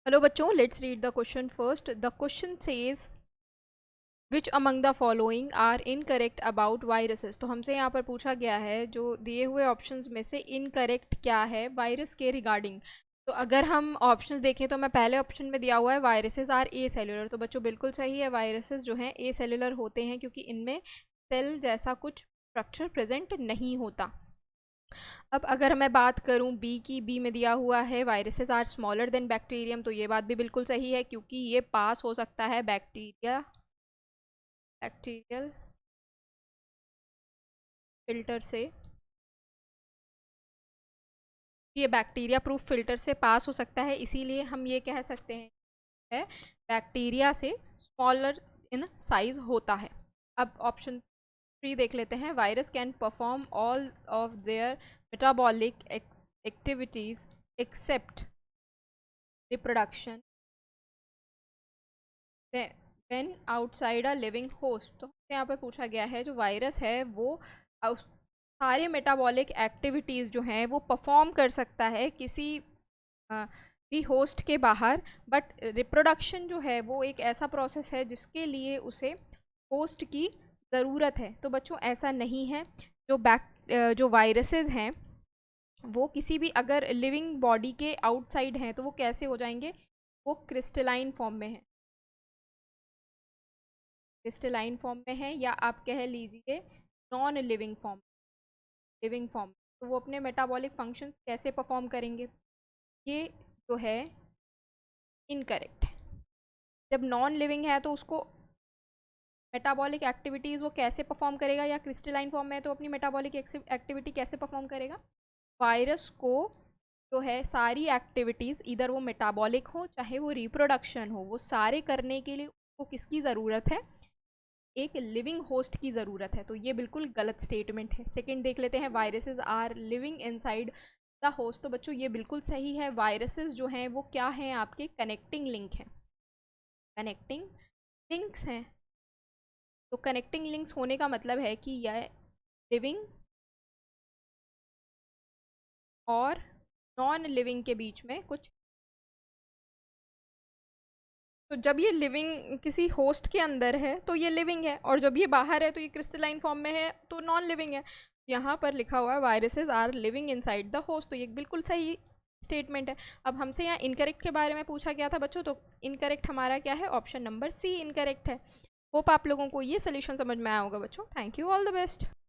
Hello बच्चों, let's read the question first. The question says which among the following are incorrect about viruses. तो हमसे यहाँ पर पूछा गया है जो दिए हुए ऑप्शंस में से इनकरेक्ट क्या है वायरस के रिगार्डिंग. तो अगर हम ऑप्शंस देखें तो मैं पहले ऑप्शन में दिया हुआ है वायरसेस आर ए सेलुलर. तो बच्चों बिल्कुल सही है, वायरसेस जो हैं ए सेलुलर होते हैं क्योंकि इनमें सेल जैसा कुछ स्ट्रक्चर प्रेजेंट नहीं होता. अब अगर मैं बात करूं बी की, बी में दिया हुआ है viruses are smaller than bacterium. तो ये बात भी बिल्कुल सही है क्योंकि ये पास हो सकता है बैक्टीरियल फिल्टर से. ये बैक्टीरिया प्रूफ फिल्टर से पास हो सकता है, इसीलिए हम ये कह सकते हैं है बैक्टीरिया से स्मॉलर इन साइज होता है. अब ऑप्शन 3 देख लेते हैं. Virus can perform all of their metabolic activities except reproduction when outside a living host. तो यहाँ पर पूछा गया है जो वायरस है वो सारे मेटाबॉलिक एक्टिविटीज़ जो हैं वो परफॉर्म कर सकता है किसी भी होस्ट के बाहर, बट रिप्रोडक्शन जो है वो एक ऐसा प्रोसेस है जिसके लिए उसे होस्ट की ज़रूरत है. तो बच्चों ऐसा नहीं है. जो वायरसेस हैं वो किसी भी अगर लिविंग बॉडी के आउटसाइड हैं तो वो कैसे हो जाएंगे, वो क्रिस्टलाइन फॉर्म में है, क्रिस्टलाइन फॉर्म में है, या आप कह लीजिए non living form, living form. तो वो अपने मेटाबॉलिक फंक्शंस कैसे परफॉर्म करेंगे, ये जो है इनकरेक्ट है. जब नॉन लिविंग है तो उसको मेटाबॉलिक एक्टिविटीज़ वो कैसे परफॉर्म करेगा, या क्रिस्टलाइन फॉर्म में है तो अपनी मेटाबॉलिक एक्टिविटी कैसे परफॉर्म करेगा. वायरस को जो है सारी एक्टिविटीज़ इधर वो मेटाबॉलिक हो चाहे वो रिप्रोडक्शन हो, वो सारे करने के लिए उसको किसकी ज़रूरत है, एक लिविंग होस्ट की ज़रूरत है. तो ये बिल्कुल गलत स्टेटमेंट है. सेकंड देख लेते हैं. Viruses are living inside the host. तो बच्चों ये बिल्कुल सही है. वायरसेस जो हैं वो क्या हैं, आपके कनेक्टिंग लिंक हैं, कनेक्टिंग लिंक्स हैं. तो कनेक्टिंग लिंक्स होने का मतलब है कि यह लिविंग और नॉन लिविंग के बीच में कुछ. तो जब ये लिविंग किसी होस्ट के अंदर है तो ये लिविंग है, और जब ये बाहर है तो ये क्रिस्टलाइन फॉर्म में है तो नॉन लिविंग है. यहाँ पर लिखा हुआ है viruses are living inside the host. तो ये बिल्कुल सही स्टेटमेंट है. अब हमसे यहाँ इनकरेक्ट के बारे में पूछा गया था बच्चों, तो इनकरेक्ट हमारा क्या है, ऑप्शन नंबर सी इनकरेक्ट है. होप आप लोगों को ये सोल्यूशन समझ में आया होगा बच्चों. Thank you, all the best.